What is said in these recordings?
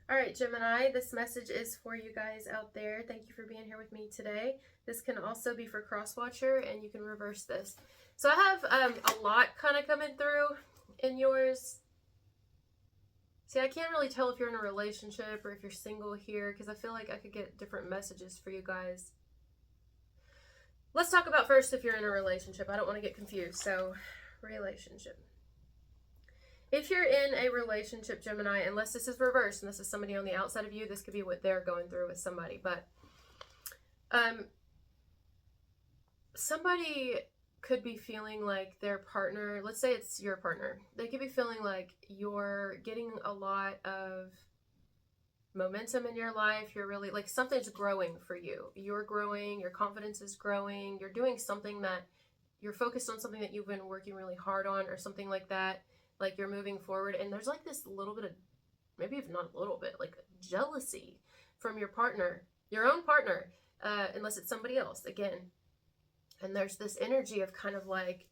All right, Gemini, this message is for you guys out there. Thank you for being here with me today. This can also be for cross-watcher, and you can reverse this. So I have a lot kind of coming through in yours. See, I can't really tell if you're in a relationship or if you're single here because I feel like I could get different messages for you guys. Let's talk about first if you're in a relationship. I don't want to get confused. So, relationship. If you're in a relationship, Gemini, unless this is reversed and this is somebody on the outside of you, this could be what they're going through with somebody. But somebody could be feeling like their partner, let's say it's your partner, they could be feeling like you're getting a lot of momentum in your life. You're really like something's growing for you. You're growing, your confidence is growing, you're doing something that you're focused on, something that you've been working really hard on or something like that. Like you're moving forward, and there's like this little bit of, maybe if not a little bit, like jealousy from your partner, your own partner, unless it's somebody else again. And there's this energy of kind of like,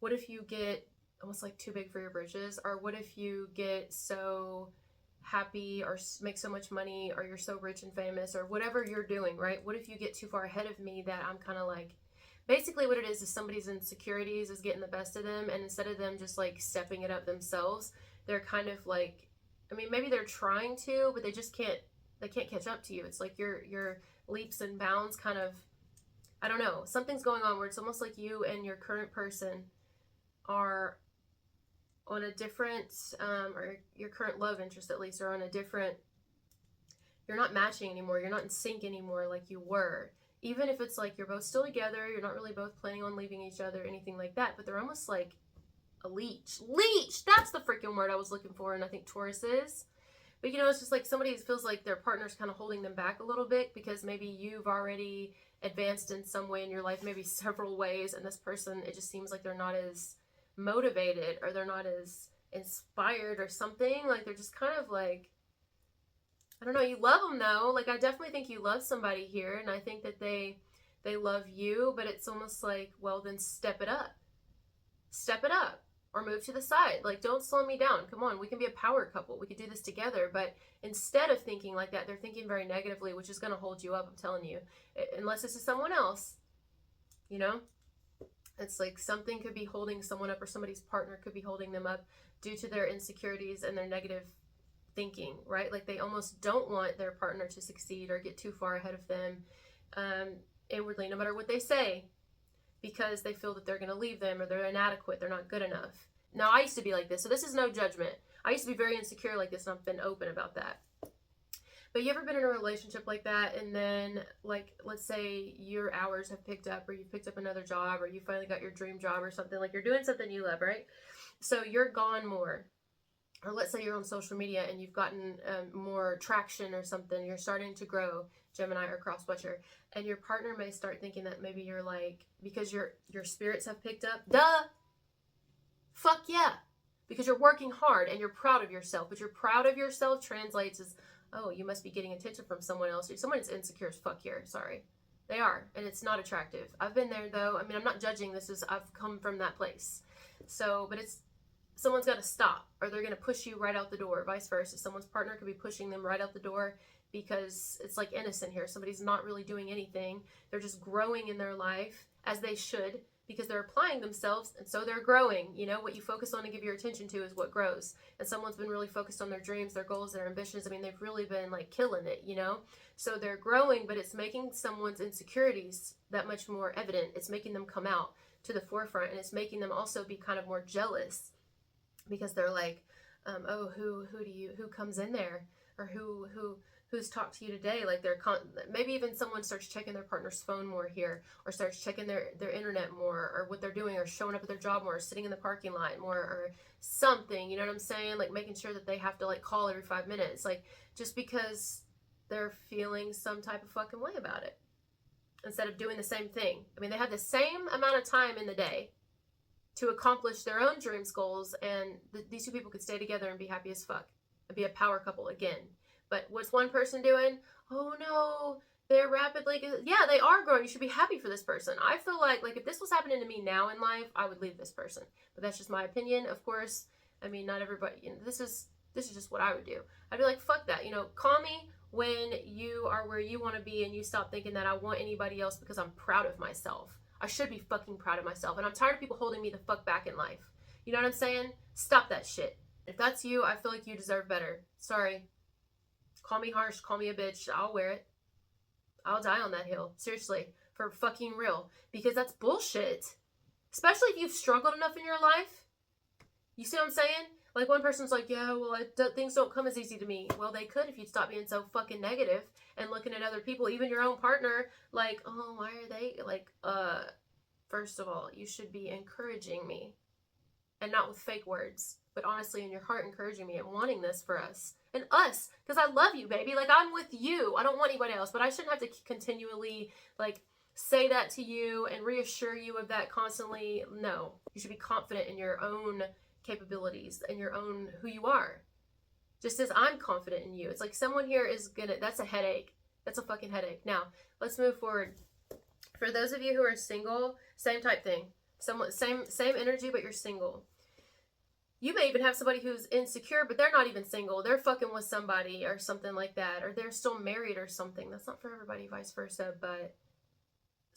what if you get almost like too big for your britches, or what if you get so happy or make so much money, or you're so rich and famous, or whatever you're doing, right? What if you get too far ahead of me that I'm kind of like, basically what it is somebody's insecurities is getting the best of them, and instead of them just like stepping it up themselves, they're kind of like, I mean, maybe they're trying to, but they just can't, they can't catch up to you. It's like your leaps and bounds kind of, I don't know, something's going on where it's almost like you and your current person are on a different, or your current love interest at least, are on a different, you're not matching anymore, you're not in sync anymore like you were. Even if it's like you're both still together, you're not really both planning on leaving each other, anything like that, but they're almost like a leech. Leech! That's the freaking word I was looking for, and I think Taurus is. But you know, it's just like somebody feels like their partner's kind of holding them back a little bit because maybe you've already advanced in some way in your life, maybe several ways, and this person, it just seems like they're not as motivated or they're not as inspired or something. Like they're just kind of like, I don't know, you love them though. Like I definitely think you love somebody here, and I think that they love you, but it's almost like, well, then step it up. Step it up or move to the side. Like, don't slow me down. Come on, we can be a power couple. We could do this together. But instead of thinking like that, they're thinking very negatively, which is going to hold you up, I'm telling you. Unless this is someone else, you know? It's like something could be holding someone up, or somebody's partner could be holding them up due to their insecurities and their negative thinking, right? Like they almost don't want their partner to succeed or get too far ahead of them inwardly, no matter what they say, because they feel that they're going to leave them, or they're inadequate, they're not good enough. Now, I used to be like this, so this is no judgment. I used to be very insecure like this, and I've been open about that. But you ever been in a relationship like that, and then, like, let's say your hours have picked up, or you've picked up another job, or you finally got your dream job or something, like you're doing something you love, right? So you're gone more. Or let's say you're on social media and you've gotten more traction or something, you're starting to grow, Gemini or cross-watcher, and your partner may start thinking that maybe you're like, because your spirits have picked up, duh, fuck yeah, because you're working hard and you're proud of yourself. But you're proud of yourself translates as, oh, you must be getting attention from someone else. Someone's insecure as fuck here, sorry. They are, and it's not attractive. I've been there though. I mean, I'm not judging, I've come from that place. So, but it's, someone's got to stop, or they're going to push you right out the door. Vice versa, someone's partner could be pushing them right out the door because it's like innocent here. Somebody's not really doing anything. They're just growing in their life, as they should, because they're applying themselves, and so they're growing. You know, what you focus on and give your attention to is what grows. And someone's been really focused on their dreams, their goals, their ambitions. I mean, they've really been like killing it, you know? So they're growing, but it's making someone's insecurities that much more evident. It's making them come out to the forefront, and it's making them also be kind of more jealous, because they're like, oh, who comes in there, or who's talked to you today? Like they're maybe even someone starts checking their partner's phone more here, or starts checking their internet more, or what they're doing, or showing up at their job more, or sitting in the parking lot more, or something. You know what I'm saying? Like making sure that they have to like call every 5 minutes, like just because they're feeling some type of fucking way about it, instead of doing the same thing. I mean, they have the same amount of time in the day to accomplish their own dreams, goals, and these two people could stay together and be happy as fuck and be a power couple again. But what's one person doing? Oh no, they're rapidly, yeah, they are growing. You should be happy for this person. I feel like if this was happening to me now in life, I would leave this person. But that's just my opinion, of course. I mean, not everybody, you know, this is This is just what I would do. I'd be like, fuck that. You know, call me when you are where you want to be and you stop thinking that I want anybody else because I'm proud of myself. I should be fucking proud of myself. And I'm tired of people holding me the fuck back in life. You know what I'm saying? Stop that shit. If that's you, I feel like you deserve better. Sorry. Call me harsh, call me a bitch. I'll wear it. I'll die on that hill. Seriously. For fucking real. Because that's bullshit. Especially if you've struggled enough in your life. You see what I'm saying? Like one person's like, yeah, well, things don't come as easy to me. Well, they could if you'd stop being so fucking negative and looking at other people, even your own partner, like, oh, why are they, like, first of all, you should be encouraging me. And not with fake words, but honestly in your heart encouraging me and wanting this for us. And us, because I love you, baby. Like, I'm with you. I don't want anybody else, but I shouldn't have to continually, like, say that to you and reassure you of that constantly. No, you should be confident in your own capabilities and your own who you are. Just as I'm confident in you. It's like someone here is gonna, that's a headache. That's a fucking headache. Now, let's move forward. For those of you who are single, same type thing. Same energy, but you're single. You may even have somebody who's insecure, but they're not even single. They're fucking with somebody or something like that, or they're still married or something. That's not for everybody, vice versa, but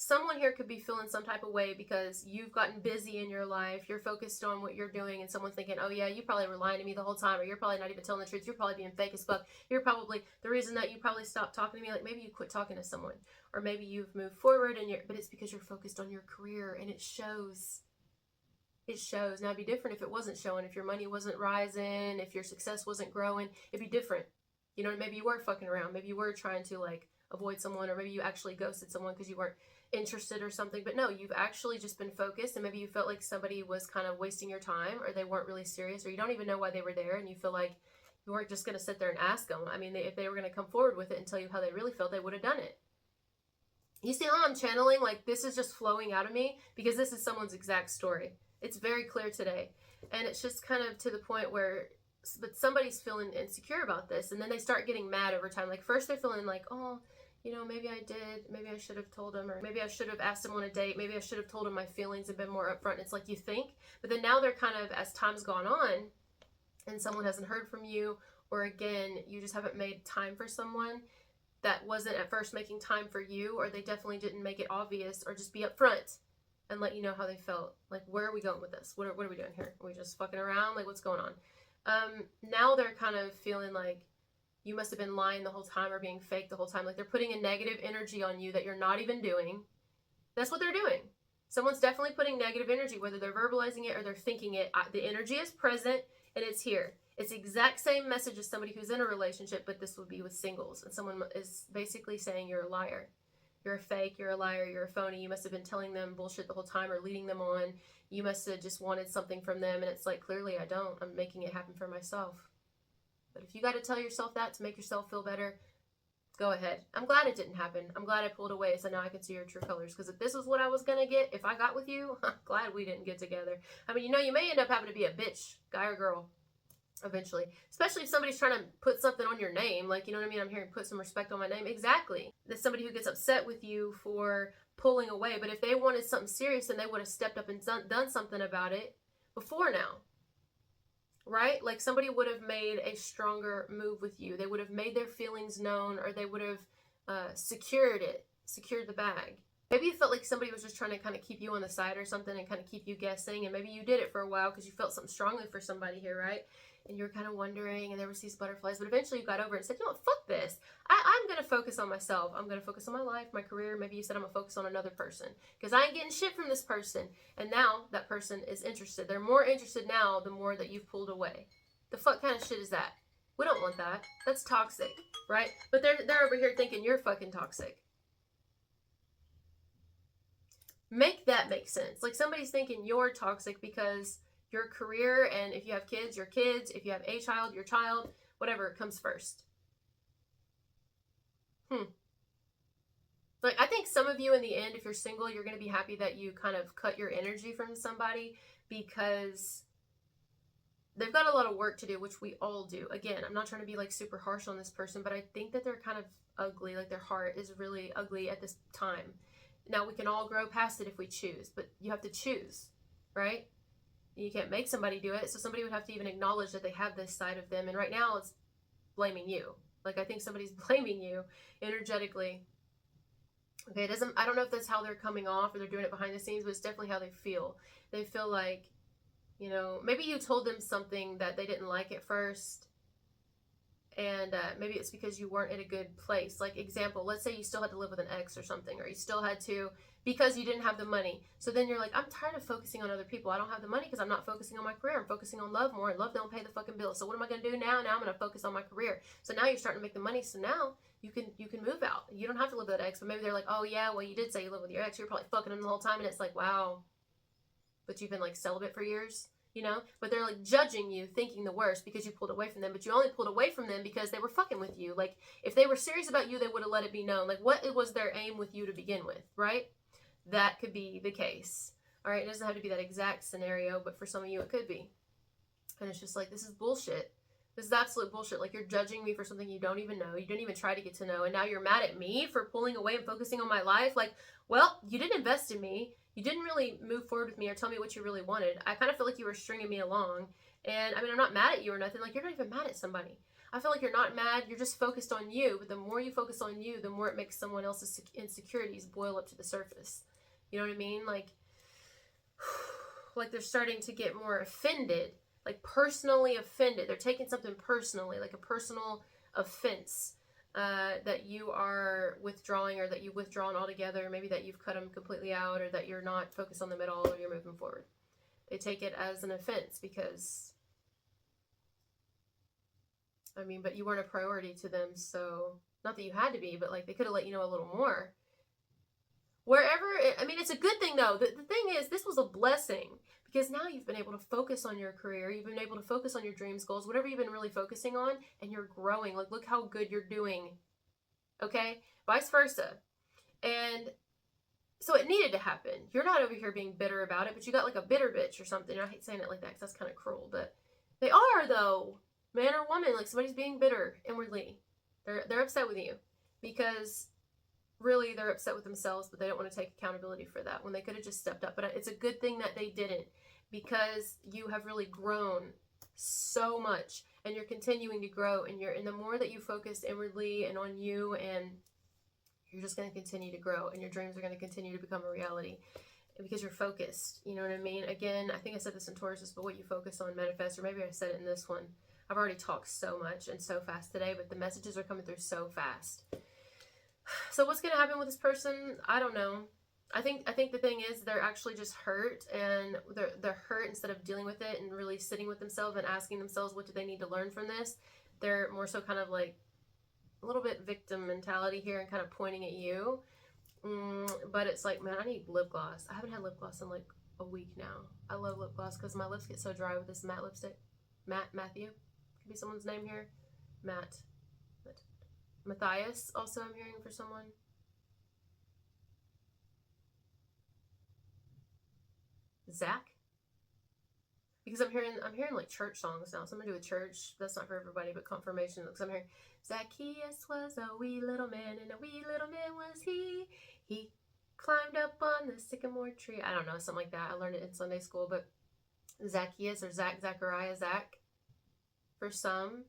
someone here could be feeling some type of way because you've gotten busy in your life. You're focused on what you're doing, and someone's thinking, oh yeah, you probably were lying to me the whole time, or you're probably not even telling the truth. You're probably being fake as fuck. You're probably the reason that you probably stopped talking to me. Like maybe you quit talking to someone, or maybe you've moved forward but it's because you're focused on your career, and it shows. It shows. Now it'd be different if it wasn't showing, if your money wasn't rising, if your success wasn't growing. It'd be different. You know, maybe you were fucking around. Maybe you were trying to like avoid someone, or maybe you actually ghosted someone because you weren't interested or something. But no, you've actually just been focused, and maybe you felt like somebody was kind of wasting your time, or they weren't really serious, or you don't even know why they were there, and you feel like you weren't just going to sit there and ask them. I mean, if they were going to come forward with it and tell you how they really felt, they would have done it. You see how I'm channeling? Like, this is just flowing out of me because this is someone's exact story. It's very clear today. And it's just kind of to the point where, but somebody's feeling insecure about this, and then they start getting mad over time. Like, first they're feeling like, oh, you know, maybe I did, maybe I should have told him, or maybe I should have asked him on a date, maybe I should have told him my feelings and been more upfront. It's like you think, but then now they're kind of, as time's gone on, and someone hasn't heard from you, or again, you just haven't made time for someone that wasn't at first making time for you, or they definitely didn't make it obvious, or just be upfront and let you know how they felt. Like, where are we going with this? What are we doing here? Are we just fucking around? Like, what's going on? Now they're kind of feeling like you must have been lying the whole time or being fake the whole time. Like, they're putting a negative energy on you that you're not even doing. That's what they're doing. Someone's definitely putting negative energy, whether they're verbalizing it or they're thinking it. The energy is present and it's here. It's the exact same message as somebody who's in a relationship, but this would be with singles. And someone is basically saying you're a liar. You're a fake, you're a liar, you're a phony. You must have been telling them bullshit the whole time or leading them on. You must have just wanted something from them. And it's like, clearly I don't. I'm making it happen for myself. But if you got to tell yourself that to make yourself feel better, go ahead. I'm glad it didn't happen. I'm glad I pulled away so now I can see your true colors. Because if this was what I was going to get, if I got with you, I'm glad we didn't get together. I mean, you know, you may end up having to be a bitch, guy or girl, eventually. Especially if somebody's trying to put something on your name. Like, you know what I mean? I'm hearing put some respect on my name. Exactly. There's somebody who gets upset with you for pulling away. But if they wanted something serious, then they would have stepped up and done something about it before now. Right? Like, somebody would have made a stronger move with you. They would have made their feelings known, or they would have secured the bag. Maybe you felt like somebody was just trying to kind of keep you on the side or something and kind of keep you guessing. And maybe you did it for a while because you felt something strongly for somebody here, right? And you were kind of wondering, and there was these butterflies. But eventually you got over it and said, you know what, fuck this. I'm going to focus on myself. I'm going to focus on my life, my career. Maybe you said I'm going to focus on another person because I ain't getting shit from this person. And now that person is interested. They're more interested now the more that you've pulled away. The fuck kind of shit is that? We don't want that. That's toxic, right? But they're over here thinking you're fucking toxic. Make that make sense. Like, somebody's thinking you're toxic because your career, and if you have kids, your kids, if you have a child, your child, whatever comes first. Like, I think some of you in the end, if you're single, you're going to be happy that you kind of cut your energy from somebody because they've got a lot of work to do, which we all do. Again, I'm not trying to be like super harsh on this person, but I think that they're kind of ugly. Like, their heart is really ugly at this time. Now, we can all grow past it if we choose, but you have to choose, right? You can't make somebody do it. So somebody would have to even acknowledge that they have this side of them. And right now it's blaming you. Like, I think somebody's blaming you energetically. Okay, I don't know if that's how they're coming off or they're doing it behind the scenes, but it's definitely how they feel. They feel like, you know, maybe you told them something that they didn't like at first, and maybe it's because you weren't in a good place. Like, example, let's say you still had to live with an ex or something, or you still had to, because you didn't have the money. So then you're like, I'm tired of focusing on other people. I don't have the money because I'm not focusing on my career. I'm focusing on love more, and love don't pay the fucking bills. So what am I going to do now? Now I'm going to focus on my career. So now you're starting to make the money. So now you can move out. You don't have to live with that ex. But maybe they're like, oh yeah, well, you did say you live with your ex. You're probably fucking him the whole time. And it's like, wow, but you've been like celibate for years. You know, but they're like judging you, thinking the worst because you pulled away from them. But you only pulled away from them because they were fucking with you. Like, if they were serious about you, they would have let it be known. Like, what was their aim with you to begin with, right? That could be the case. All right, it doesn't have to be that exact scenario, but for some of you it could be. And it's just like, this is bullshit. This is absolute bullshit. Like, you're judging me for something you don't even know. You didn't even try to get to know. And now you're mad at me for pulling away and focusing on my life. Like, well, you didn't invest in me. You didn't really move forward with me or tell me what you really wanted. I kind of feel like you were stringing me along. And I mean, I'm not mad at you or nothing. Like, you're not even mad at somebody. I feel like you're not mad. You're just focused on you. But the more you focus on you, the more it makes someone else's insecurities boil up to the surface. You know what I mean? Like they're starting to get more offended, like personally offended. They're taking something personally, like a personal offense that you are withdrawing, or that you've withdrawn altogether. Maybe that you've cut them completely out, or that you're not focused on them at all, or you're moving forward. They take it as an offense because, I mean, but you weren't a priority to them. So, not that you had to be, but like they could have let you know a little more. I mean, it's a good thing though. The thing is, this was a blessing because now you've been able to focus on your career. You've been able to focus on your dreams, goals, whatever you've been really focusing on, and you're growing. Like, look how good you're doing. Okay? Vice versa. And so it needed to happen. You're not over here being bitter about it, but you got like a bitter bitch or something. I hate saying it like that because that's kind of cruel, but they are though. Man or woman, like somebody's being bitter inwardly. They're upset with you because really they're upset with themselves, but they don't want to take accountability for that when they could have just stepped up. But it's a good thing that they didn't, because you have really grown so much and you're continuing to grow, and the more that you focus inwardly and on you, and you're just going to continue to grow, and your dreams are going to continue to become a reality because you're focused. You know what I mean? Again, I think I said this in Taurus, but what you focus on manifests, or maybe I said it in this one. I've already talked so much and so fast today, but the messages are coming through so fast. So what's going to happen with this person? I don't know. I think the thing is they're actually just hurt, and they're hurt instead of dealing with it and really sitting with themselves and asking themselves what do they need to learn from this. They're more so kind of like a little bit victim mentality here and kind of pointing at you. But it's like, man, I need lip gloss. I haven't had lip gloss in like a week now. I love lip gloss because my lips get so dry with this matte lipstick. Matthew could be someone's name here. Matthias, also I'm hearing for someone. Zach? Because I'm hearing like church songs now. Something to do with church. That's not for everybody, but confirmation. Because I'm hearing Zacchaeus was a wee little man, and a wee little man was he. He climbed up on the sycamore tree. I don't know, something like that. I learned it in Sunday school, but Zacchaeus or Zachariah, Zach for some.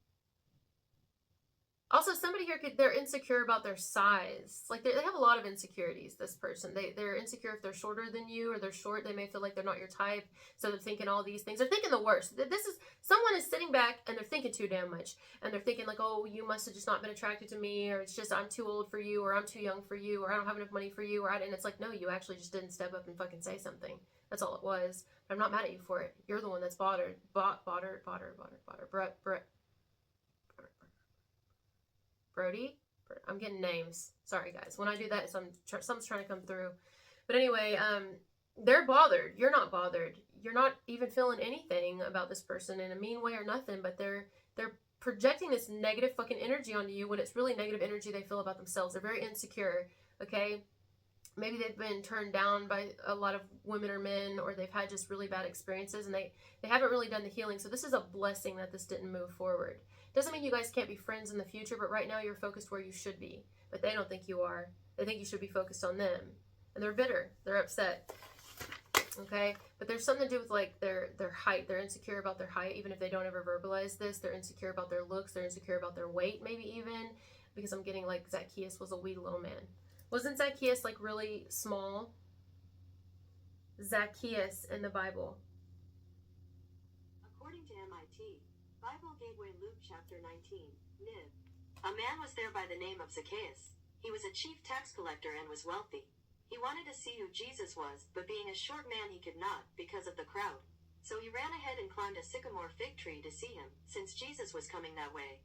Also, somebody here they're insecure about their size. Like, they have a lot of insecurities, this person. They're insecure if they're shorter than you, or they're short. They may feel like they're not your type. So they're thinking all these things. They're thinking the worst. Someone is sitting back and they're thinking too damn much. And they're thinking like, oh, you must have just not been attracted to me, or it's just I'm too old for you, or I'm too young for you, or I don't have enough money for you, and it's like, no, you actually just didn't step up and fucking say something. That's all it was. But I'm not mad at you for it. You're the one that's bothered. Brody? I'm getting names. Sorry, guys. When I do that, something's trying to come through. But anyway, they're bothered. You're not bothered. You're not even feeling anything about this person in a mean way or nothing, but they're projecting this negative fucking energy onto you when it's really negative energy they feel about themselves. They're very insecure, okay? Maybe they've been turned down by a lot of women or men, or they've had just really bad experiences, and they haven't really done the healing. So this is a blessing that this didn't move forward. Doesn't mean you guys can't be friends in the future, but right now you're focused where you should be. But they don't think you are. They think you should be focused on them. And they're bitter. They're upset. Okay, but there's something to do with like their height. They're insecure about their height, even if they don't ever verbalize this. They're insecure about their looks. They're insecure about their weight, maybe even, because I'm getting like Zacchaeus was a wee little man. Wasn't Zacchaeus like really small? Zacchaeus in the Bible. According to MIT, Bible Gateway Luke chapter 19, Nib. A man was there by the name of Zacchaeus. He was a chief tax collector and was wealthy. He wanted to see who Jesus was, but being a short man he could not, because of the crowd. So he ran ahead and climbed a sycamore fig tree to see him, since Jesus was coming that way.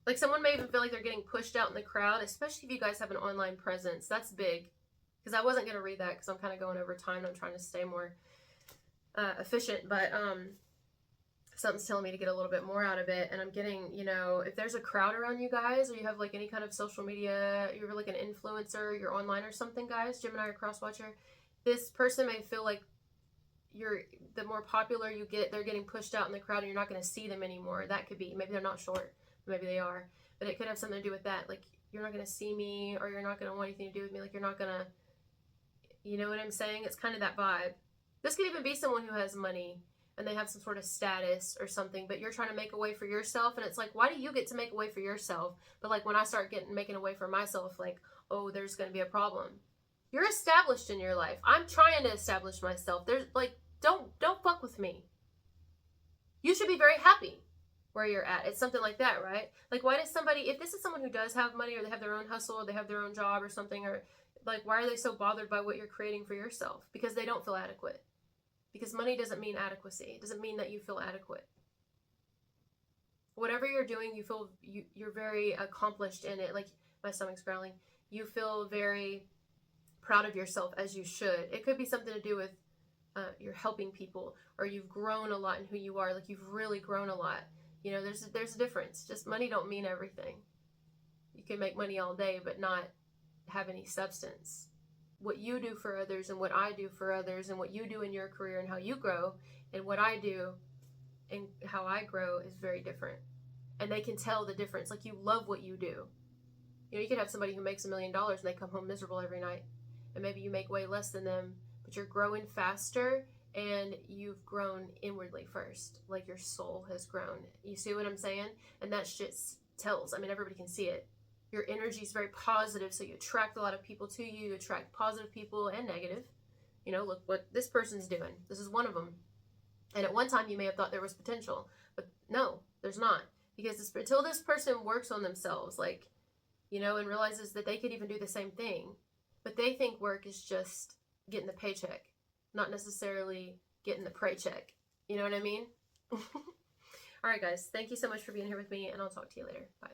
Like someone may even feel like they're getting pushed out in the crowd, especially if you guys have an online presence. That's big. Because I wasn't going to read that because I'm kind of going over time and I'm trying to stay more efficient. But something's telling me to get a little bit more out of it. And I'm getting, you know, if there's a crowd around you guys, or you have like any kind of social media, you're like an influencer, you're online or something, guys, Gemini or cross watcher, this person may feel like the more popular you get, they're getting pushed out in the crowd and you're not going to see them anymore. That could be, maybe they're not short, maybe they are, but it could have something to do with that. Like, you're not going to see me, or you're not going to want anything to do with me. Like, you're not going to, you know what I'm saying? It's kind of that vibe. This could even be someone who has money and they have some sort of status or something, but you're trying to make a way for yourself. And it's like, why do you get to make a way for yourself? But like, when I start making a way for myself, like, oh, there's going to be a problem. You're established in your life. I'm trying to establish myself. There's like, don't fuck with me. You should be very happy where you're at. It's something like that, right? Like, why does somebody, if this is someone who does have money, or they have their own hustle, or they have their own job or something, or like, why are they so bothered by what you're creating for yourself? Because they don't feel adequate. Because money doesn't mean adequacy. It doesn't mean that you feel adequate. Whatever you're doing, you feel you're very accomplished in it. Like, my stomach's growling. You feel very proud of yourself, as you should. It could be something to do with you're helping people, or you've grown a lot in who you are. Like, you've really grown a lot. You know, there's a difference. Just money don't mean everything. You can make money all day, but not have any substance. What you do for others and what I do for others, and what you do in your career and how you grow, and what I do and how I grow is very different. And they can tell the difference. Like, you love what you do. You know, you could have somebody who makes $1 million and they come home miserable every night. And maybe you make way less than them, but you're growing faster, and you've grown inwardly first. Like, your soul has grown. You see what I'm saying? And that shit tells. I mean, everybody can see it. Your energy is very positive, so you attract a lot of people to you. You attract positive people and negative. You know, look what this person's doing. This is one of them. And at one time, you may have thought there was potential, but no, there's not. Because until this person works on themselves, like, you know, and realizes that they could even do the same thing, but they think work is just getting the paycheck, not necessarily getting the pray check. You know what I mean? All right, guys. Thank you so much for being here with me, and I'll talk to you later. Bye.